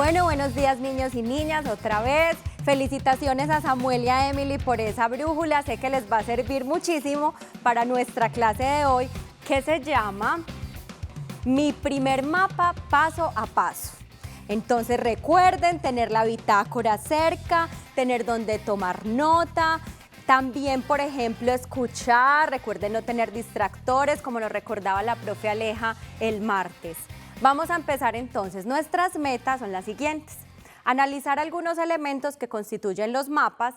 Bueno, buenos días niños y niñas, otra vez. Felicitaciones a Samuel y a Emily por esa brújula. Sé que les va a servir muchísimo para nuestra clase de hoy, que se llama Mi primer mapa paso a paso. Entonces recuerden tener la bitácora cerca, tener donde tomar nota. También, por ejemplo, escuchar. Recuerden no tener distractores, como nos recordaba la profe Aleja el martes. Vamos a empezar entonces. Nuestras metas son las siguientes. Analizar algunos elementos que constituyen los mapas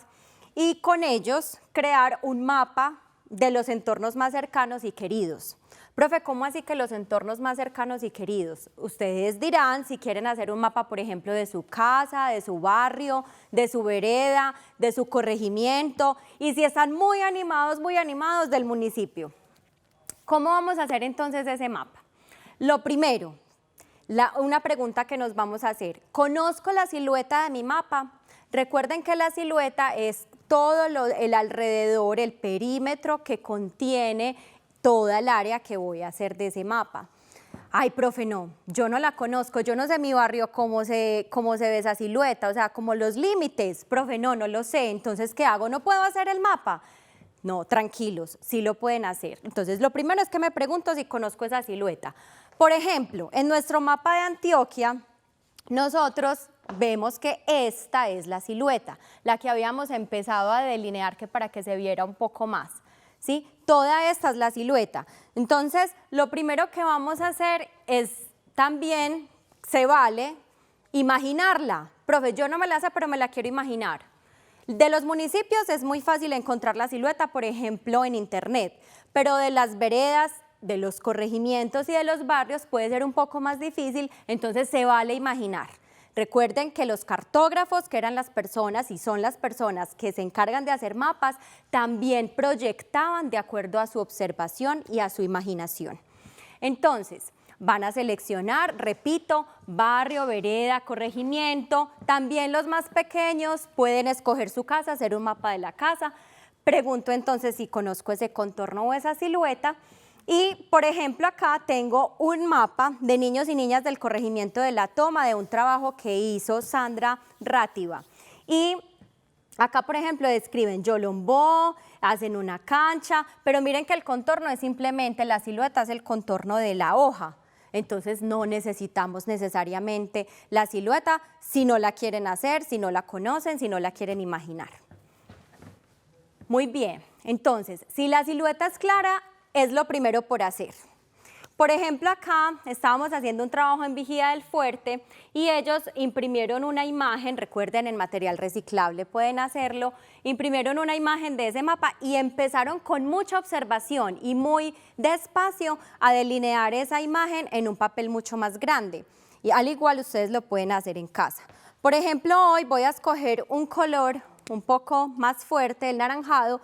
y con ellos crear un mapa de los entornos más cercanos y queridos. Profe, ¿cómo así que los entornos más cercanos y queridos? Ustedes dirán si quieren hacer un mapa, por ejemplo, de su casa, de su barrio, de su vereda, de su corregimiento y si están muy animados del municipio. ¿Cómo vamos a hacer entonces ese mapa? Lo primero, una pregunta que nos vamos a hacer. ¿Conozco la silueta de mi mapa? Recuerden que la silueta es todo el alrededor, el perímetro que contiene toda el área que voy a hacer de ese mapa. Ay, profe, no, yo no la conozco, yo no sé mi barrio cómo se ve esa silueta, o sea, como los límites. Profe, no lo sé, entonces, ¿qué hago? ¿No puedo hacer el mapa? No, tranquilos, sí lo pueden hacer. Entonces, lo primero es que me pregunto si conozco esa silueta. Por ejemplo, en nuestro mapa de Antioquia, nosotros vemos que esta es la silueta, la que habíamos empezado a delinear que para que se viera un poco más, ¿sí? Toda esta es la silueta. Entonces, lo primero que vamos a hacer es también, se vale, imaginarla. Profe, yo no me la sé, pero me la quiero imaginar. De los municipios es muy fácil encontrar la silueta, por ejemplo, en internet, pero de las veredas, de los corregimientos y de los barrios puede ser un poco más difícil, entonces se vale imaginar. Recuerden que los cartógrafos, que eran las personas y son las personas que se encargan de hacer mapas, también proyectaban de acuerdo a su observación y a su imaginación. Entonces, van a seleccionar, repito, barrio, vereda, corregimiento. También los más pequeños pueden escoger su casa, hacer un mapa de la casa. Pregunto entonces si conozco ese contorno o esa silueta. Y, por ejemplo, acá tengo un mapa de niños y niñas del corregimiento de La Toma, de un trabajo que hizo Sandra Rátiva. Y acá, por ejemplo, describen Yolombó, hacen una cancha, pero miren que el contorno es simplemente, la silueta es el contorno de la hoja. Entonces no necesitamos necesariamente la silueta si no la quieren hacer, si no la conocen, si no la quieren imaginar. Muy bien, entonces, si la silueta es clara, es lo primero por hacer. Por ejemplo, acá estábamos haciendo un trabajo en Vigía del Fuerte y ellos imprimieron una imagen, recuerden en material reciclable pueden hacerlo, imprimieron una imagen de ese mapa y empezaron con mucha observación y muy despacio a delinear esa imagen en un papel mucho más grande. Y al igual ustedes lo pueden hacer en casa. Por ejemplo, hoy voy a escoger un color un poco más fuerte, el naranjado,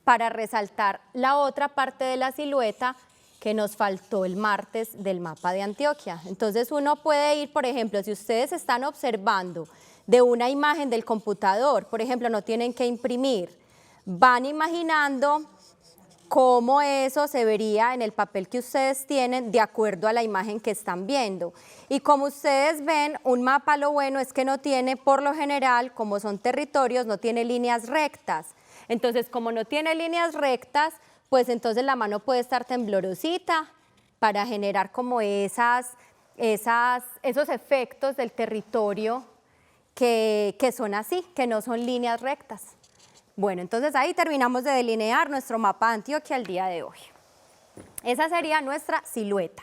para resaltar la otra parte de la silueta que nos faltó el martes del mapa de Antioquia. Entonces uno puede ir, por ejemplo, si ustedes están observando de una imagen del computador, por ejemplo, no tienen que imprimir, van imaginando cómo eso se vería en el papel que ustedes tienen de acuerdo a la imagen que están viendo. Y como ustedes ven, un mapa lo bueno es que no tiene, por lo general, como son territorios, no tiene líneas rectas. Entonces, como no tiene líneas rectas, pues entonces la mano puede estar temblorosita para generar como esos efectos del territorio que son así, que no son líneas rectas. Bueno, entonces ahí terminamos de delinear nuestro mapa de Antioquia el día de hoy. Esa sería nuestra silueta.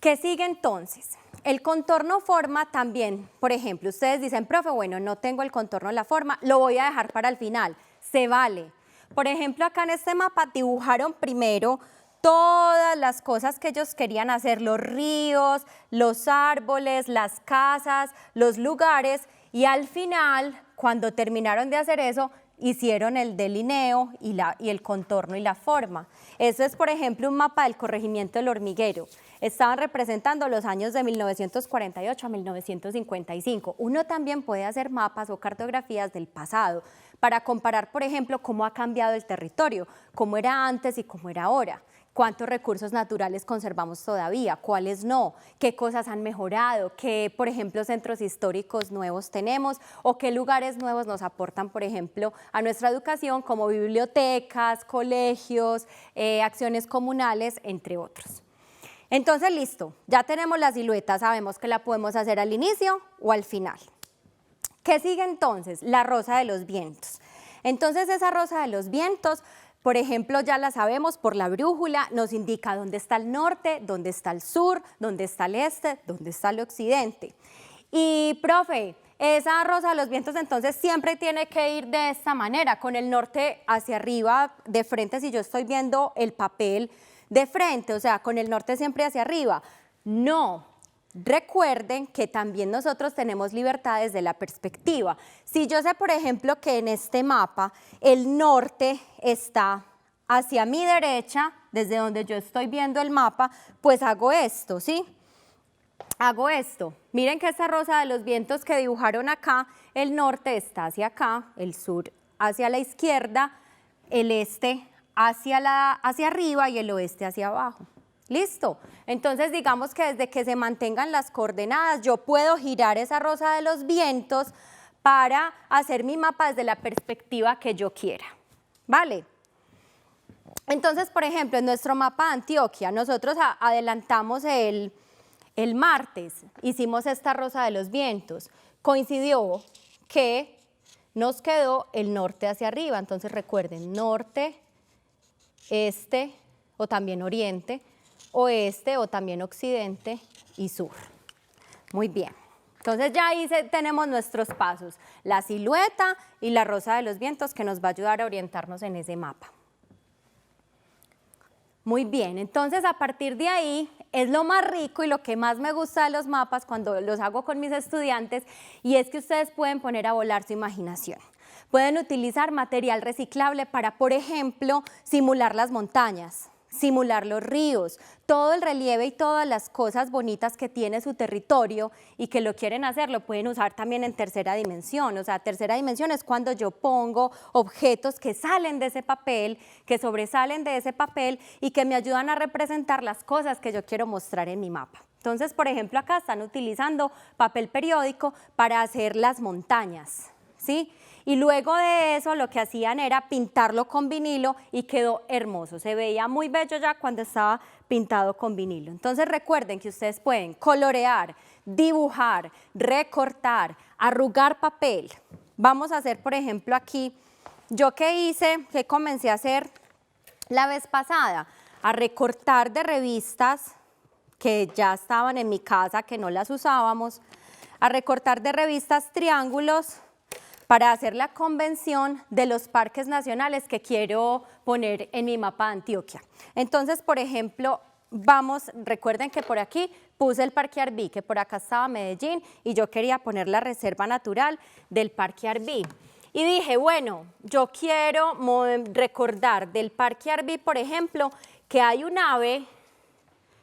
¿Qué sigue entonces? El contorno forma también, por ejemplo, ustedes dicen, profe, bueno, no tengo el contorno de la forma, lo voy a dejar para el final, se vale. Por ejemplo, acá en este mapa dibujaron primero todas las cosas que ellos querían hacer, los ríos, los árboles, las casas, los lugares, y al final, cuando terminaron de hacer eso, hicieron el delineo y el contorno y la forma. Eso es, por ejemplo, un mapa del corregimiento del Hormiguero. Estaban representando los años de 1948 a 1955. Uno también puede hacer mapas o cartografías del pasado para comparar, por ejemplo, cómo ha cambiado el territorio, cómo era antes y cómo era ahora. ¿Cuántos recursos naturales conservamos todavía? ¿Cuáles no? ¿Qué cosas han mejorado? ¿Qué, por ejemplo, centros históricos nuevos tenemos? ¿O qué lugares nuevos nos aportan, por ejemplo, a nuestra educación, como bibliotecas, colegios, acciones comunales, entre otros? Entonces, listo, ya tenemos la silueta, sabemos que la podemos hacer al inicio o al final. ¿Qué sigue entonces? La rosa de los vientos. Entonces, esa rosa de los vientos, por ejemplo, ya la sabemos por la brújula, nos indica dónde está el norte, dónde está el sur, dónde está el este, dónde está el occidente. Y, profe, esa rosa de los vientos entonces siempre tiene que ir de esta manera, con el norte hacia arriba, de frente, si yo estoy viendo el papel de frente, o sea, con el norte siempre hacia arriba. No. Recuerden que también nosotros tenemos libertades de la perspectiva. Si yo sé, por ejemplo, que en este mapa el norte está hacia mi derecha, desde donde yo estoy viendo el mapa, pues hago esto, ¿sí? Hago esto. Miren que esta rosa de los vientos que dibujaron acá, el norte está hacia acá, el sur hacia la izquierda, el este hacia arriba y el oeste hacia abajo. ¿Listo? Entonces digamos que desde que se mantengan las coordenadas yo puedo girar esa rosa de los vientos para hacer mi mapa desde la perspectiva que yo quiera. ¿Vale? Entonces, por ejemplo, en nuestro mapa de Antioquia, nosotros adelantamos el martes, hicimos esta rosa de los vientos. Coincidió que nos quedó el norte hacia arriba, entonces recuerden, norte, este o también oriente, oeste o también occidente y sur. Muy bien. Entonces ya ahí tenemos nuestros pasos, la silueta y la rosa de los vientos que nos va a ayudar a orientarnos en ese mapa. Muy bien, entonces a partir de ahí es lo más rico y lo que más me gusta de los mapas cuando los hago con mis estudiantes y es que ustedes pueden poner a volar su imaginación. Pueden utilizar material reciclable para, por ejemplo, simular las montañas, simular los ríos, todo el relieve y todas las cosas bonitas que tiene su territorio y que lo quieren hacer, lo pueden usar también en tercera dimensión. O sea, tercera dimensión es cuando yo pongo objetos que salen de ese papel, que sobresalen de ese papel y que me ayudan a representar las cosas que yo quiero mostrar en mi mapa. Entonces, por ejemplo, acá están utilizando papel periódico para hacer las montañas, ¿sí? Y luego de eso lo que hacían era pintarlo con vinilo y quedó hermoso. Se veía muy bello ya cuando estaba pintado con vinilo. Entonces recuerden que ustedes pueden colorear, dibujar, recortar, arrugar papel. Vamos a hacer, por ejemplo, aquí, yo qué hice, qué comencé a hacer la vez pasada, a recortar de revistas que ya estaban en mi casa, que no las usábamos, a recortar de revistas triángulos para hacer la convención de los parques nacionales que quiero poner en mi mapa de Antioquia. Entonces, por ejemplo, recuerden que por aquí puse el Parque Arví, que por acá estaba Medellín y yo quería poner la reserva natural del Parque Arví. Y dije, bueno, yo quiero recordar del Parque Arví, por ejemplo, que hay un ave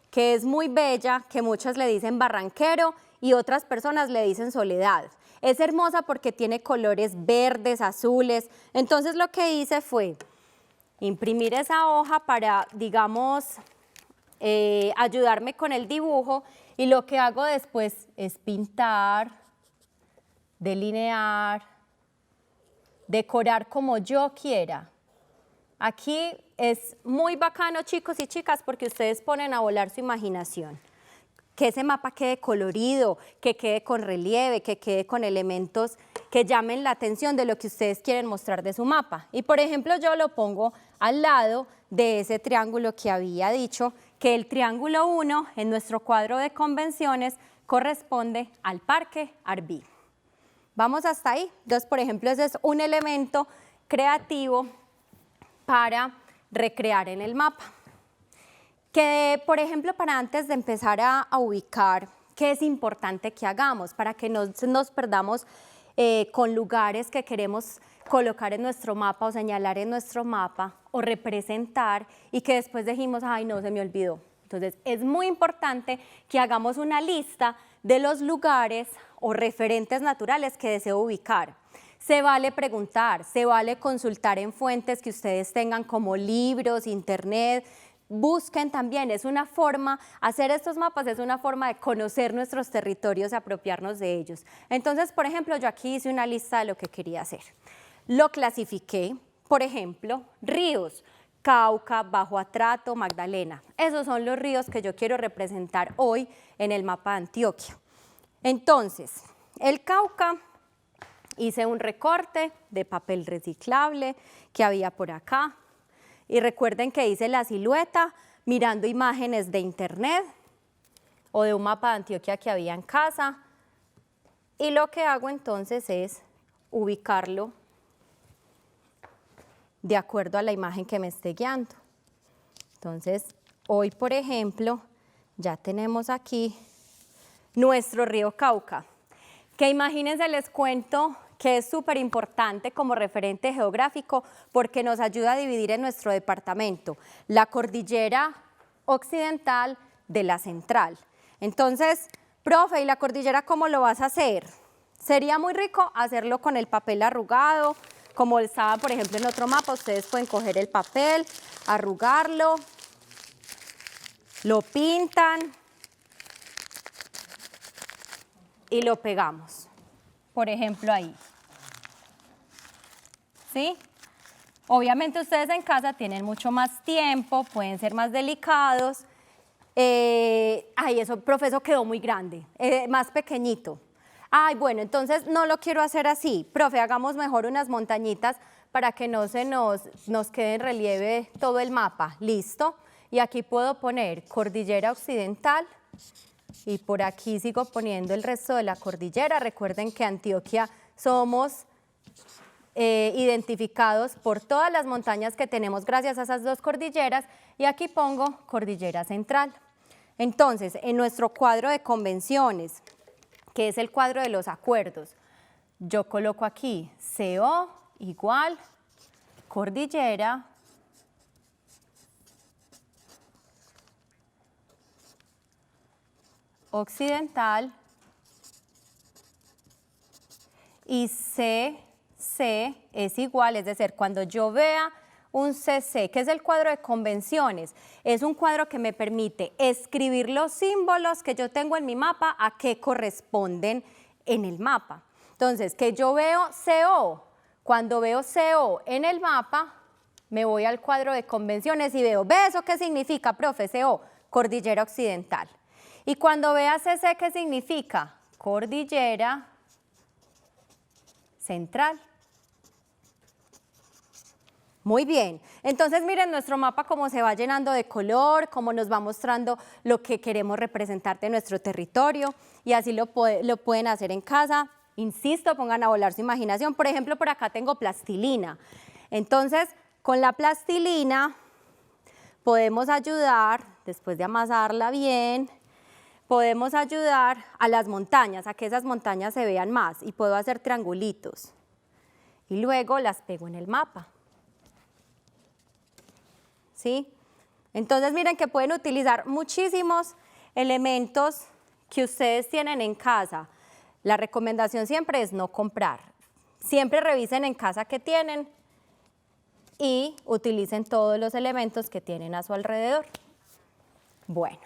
que es muy bella, que muchas le dicen barranquero y otras personas le dicen soledad. Es hermosa porque tiene colores verdes, azules. Entonces lo que hice fue imprimir esa hoja para, digamos, ayudarme con el dibujo y lo que hago después es pintar, delinear, decorar como yo quiera. Aquí es muy bacano, chicos y chicas, porque ustedes ponen a volar su imaginación. Que ese mapa quede colorido, que quede con relieve, que quede con elementos que llamen la atención de lo que ustedes quieren mostrar de su mapa. Y por ejemplo yo lo pongo al lado de ese triángulo que había dicho, que el triángulo 1 en nuestro cuadro de convenciones corresponde al Parque Arví. Vamos hasta ahí. Entonces, por ejemplo, ese es un elemento creativo para recrear en el mapa. Que, por ejemplo, para antes de empezar a ubicar qué es importante que hagamos, para que no nos perdamos con lugares que queremos colocar en nuestro mapa o señalar en nuestro mapa o representar y que después dijimos, ay no, se me olvidó. Entonces es muy importante que hagamos una lista de los lugares o referentes naturales que deseo ubicar. Se vale preguntar, se vale consultar en fuentes que ustedes tengan como libros, internet. Busquen también, es una forma, hacer estos mapas es una forma de conocer nuestros territorios y apropiarnos de ellos. Entonces, por ejemplo, yo aquí hice una lista de lo que quería hacer. Lo clasifiqué, por ejemplo, ríos, Cauca, Bajo Atrato, Magdalena. Esos son los ríos que yo quiero representar hoy en el mapa de Antioquia. Entonces, el Cauca, hice un recorte de papel reciclable que había por acá. Y recuerden que hice la silueta mirando imágenes de internet o de un mapa de Antioquia que había en casa. Y lo que hago entonces es ubicarlo de acuerdo a la imagen que me esté guiando. Entonces, hoy, por ejemplo, ya tenemos aquí nuestro río Cauca, que imagínense, les cuento que es súper importante como referente geográfico porque nos ayuda a dividir en nuestro departamento la cordillera occidental de la central. Entonces, profe, ¿y la cordillera cómo lo vas a hacer? Sería muy rico hacerlo con el papel arrugado, como estaba, por ejemplo, en otro mapa. Ustedes pueden coger el papel, arrugarlo, lo pintan y lo pegamos, por ejemplo, ahí. ¿Sí? Obviamente ustedes en casa tienen mucho más tiempo, pueden ser más delicados. Ay, eso, profe, eso quedó muy grande, más pequeñito. Ay, bueno, entonces no lo quiero hacer así. Profe, hagamos mejor unas montañitas para que no se nos quede en relieve todo el mapa. ¿Listo? Y aquí puedo poner cordillera occidental y por aquí sigo poniendo el resto de la cordillera. Recuerden que Antioquia somos identificados por todas las montañas que tenemos gracias a esas dos cordilleras, y aquí pongo cordillera central. Entonces, en nuestro cuadro de convenciones, que es el cuadro de los acuerdos, yo coloco aquí CO igual cordillera occidental y CC es igual, es decir, cuando yo vea un CC, que es el cuadro de convenciones, es un cuadro que me permite escribir los símbolos que yo tengo en mi mapa a qué corresponden en el mapa. Entonces, que yo veo CO, cuando veo CO en el mapa, me voy al cuadro de convenciones y veo, ¿ve eso qué significa, profe? CO, cordillera occidental. Y cuando vea CC, ¿qué significa? Cordillera central. Muy bien, entonces miren nuestro mapa cómo se va llenando de color, cómo nos va mostrando lo que queremos representar de nuestro territorio, y así lo pueden hacer en casa. Insisto, pongan a volar su imaginación. Por ejemplo, por acá tengo plastilina. Entonces, con la plastilina podemos ayudar, después de amasarla bien, podemos ayudar a las montañas, a que esas montañas se vean más, y puedo hacer triangulitos. Y luego las pego en el mapa. ¿Sí? Entonces miren que pueden utilizar muchísimos elementos que ustedes tienen en casa. La recomendación siempre es no comprar. Siempre revisen en casa qué tienen y utilicen todos los elementos que tienen a su alrededor. Bueno,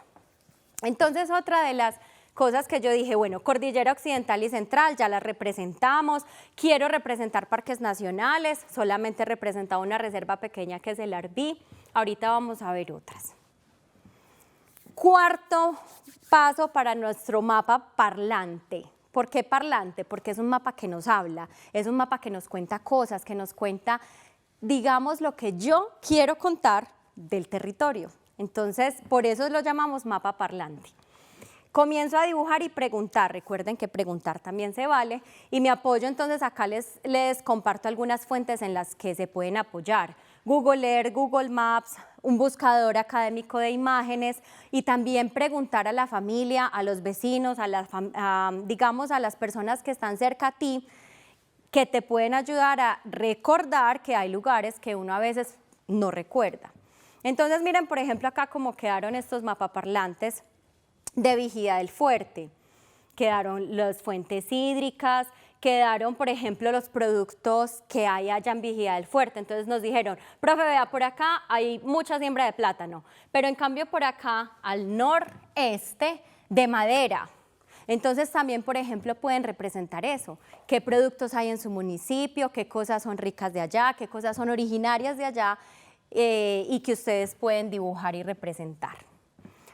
entonces otra de las cosas que yo dije, bueno, cordillera occidental y central ya las representamos, quiero representar parques nacionales, solamente he representado una reserva pequeña que es el Arví, ahorita vamos a ver otras. Cuarto paso para nuestro mapa parlante. ¿Por qué parlante? Porque es un mapa que nos habla, es un mapa que nos cuenta cosas, que nos cuenta, digamos, lo que yo quiero contar del territorio. Entonces, por eso lo llamamos mapa parlante. Comienzo a dibujar y preguntar, recuerden que preguntar también se vale, y me apoyo entonces acá, les comparto algunas fuentes en las que se pueden apoyar. Google Earth, Google Maps, un buscador académico de imágenes, y también preguntar a la familia, a los vecinos, digamos a las personas que están cerca a ti, que te pueden ayudar a recordar que hay lugares que uno a veces no recuerda. Entonces miren, por ejemplo, acá cómo quedaron estos mapaparlantes de Vigía del Fuerte. Quedaron las fuentes hídricas, quedaron, por ejemplo, los productos que hay allá en Vigía del Fuerte. Entonces nos dijeron, profe, vea, por acá hay mucha siembra de plátano, pero en cambio por acá, al noreste, de madera. Entonces también, por ejemplo, pueden representar eso, qué productos hay en su municipio, qué cosas son ricas de allá, qué cosas son originarias de allá y que ustedes pueden dibujar y representar.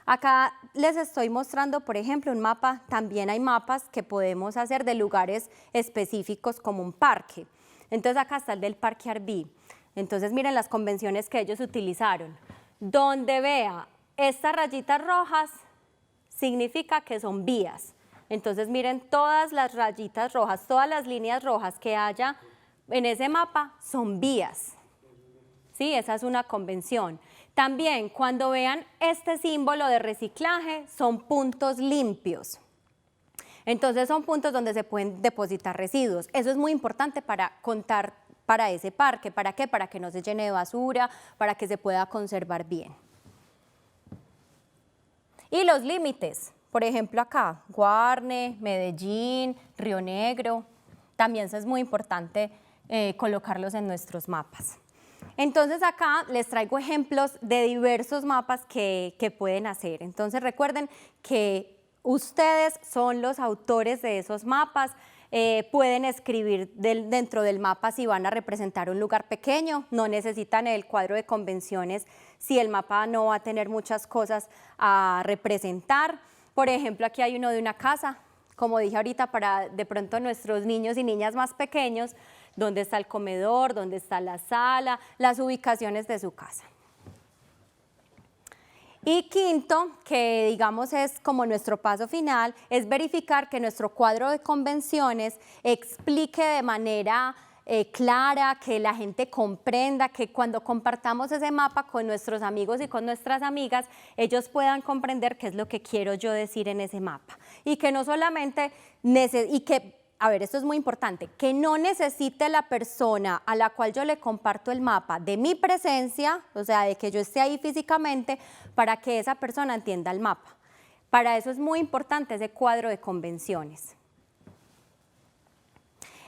Acá les estoy mostrando, por ejemplo, un mapa. También hay mapas que podemos hacer de lugares específicos como un parque. Entonces acá está el del Parque Arví. Entonces miren las convenciones que ellos utilizaron. Donde vea estas rayitas rojas significa que son vías. Entonces miren todas las rayitas rojas, todas las líneas rojas que haya en ese mapa son vías. Sí, esa es una convención. También cuando vean este símbolo de reciclaje son puntos limpios. Entonces son puntos donde se pueden depositar residuos. Eso es muy importante para contar para ese parque. ¿Para qué? Para que no se llene de basura, para que se pueda conservar bien. Y los límites, por ejemplo acá, Guarne, Medellín, Río Negro, también es muy importante colocarlos en nuestros mapas. Entonces acá les traigo ejemplos de diversos mapas que pueden hacer. Entonces recuerden que ustedes son los autores de esos mapas. Pueden escribir dentro del mapa si van a representar un lugar pequeño, no necesitan el cuadro de convenciones si el mapa no va a tener muchas cosas a representar. Por ejemplo, aquí hay uno de una casa, como dije ahorita, para de pronto nuestros niños y niñas más pequeños, dónde está el comedor, dónde está la sala, las ubicaciones de su casa. Y quinto, que digamos es como nuestro paso final, es verificar que nuestro cuadro de convenciones explique de manera clara, que la gente comprenda, que cuando compartamos ese mapa con nuestros amigos y con nuestras amigas, ellos puedan comprender qué es lo que quiero yo decir en ese mapa. Y que no solamente, a ver, esto es muy importante, que no necesite la persona a la cual yo le comparto el mapa de mi presencia, o sea, de que yo esté ahí físicamente, para que esa persona entienda el mapa. Para eso es muy importante ese cuadro de convenciones.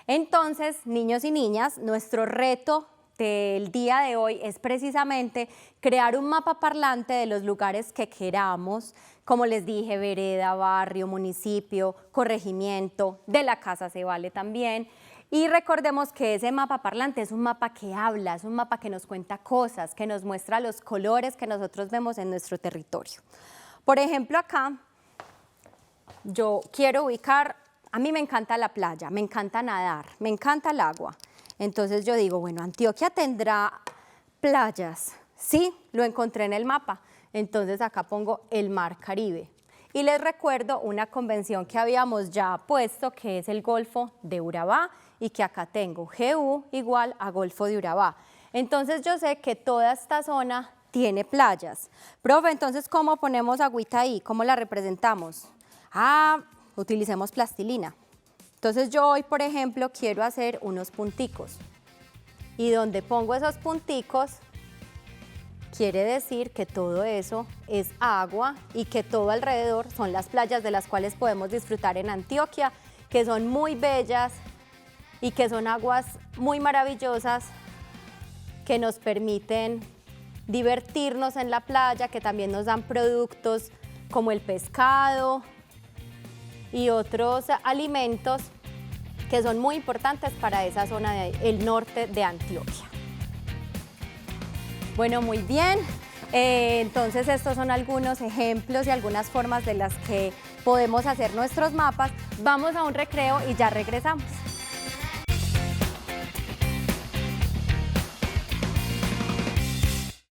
Entonces, niños y niñas, nuestro reto del día de hoy es precisamente crear un mapa parlante de los lugares que queramos, como les dije, vereda, barrio, municipio, corregimiento, de la casa se vale también. Y recordemos que ese mapa parlante es un mapa que habla, es un mapa que nos cuenta cosas, que nos muestra los colores que nosotros vemos en nuestro territorio. Por ejemplo, acá yo quiero ubicar, a mí me encanta la playa, me encanta nadar, me encanta el agua. Entonces yo digo, bueno, Antioquia tendrá playas. Sí, lo encontré en el mapa. Entonces acá pongo el Mar Caribe. Y les recuerdo una convención que habíamos ya puesto, que es el Golfo de Urabá, y que acá tengo GU igual a Golfo de Urabá. Entonces yo sé que toda esta zona tiene playas. Profe, entonces, ¿cómo ponemos agüita ahí? ¿Cómo la representamos? Utilicemos plastilina. Entonces yo hoy, por ejemplo, quiero hacer unos punticos. Y donde pongo esos punticos, quiere decir que todo eso es agua y que todo alrededor son las playas de las cuales podemos disfrutar en Antioquia, que son muy bellas y que son aguas muy maravillosas que nos permiten divertirnos en la playa, que también nos dan productos como el pescado y otros alimentos que son muy importantes para esa zona del norte de Antioquia. Bueno, muy bien. Entonces estos son algunos ejemplos y algunas formas de las que podemos hacer nuestros mapas. Vamos a un recreo y ya regresamos.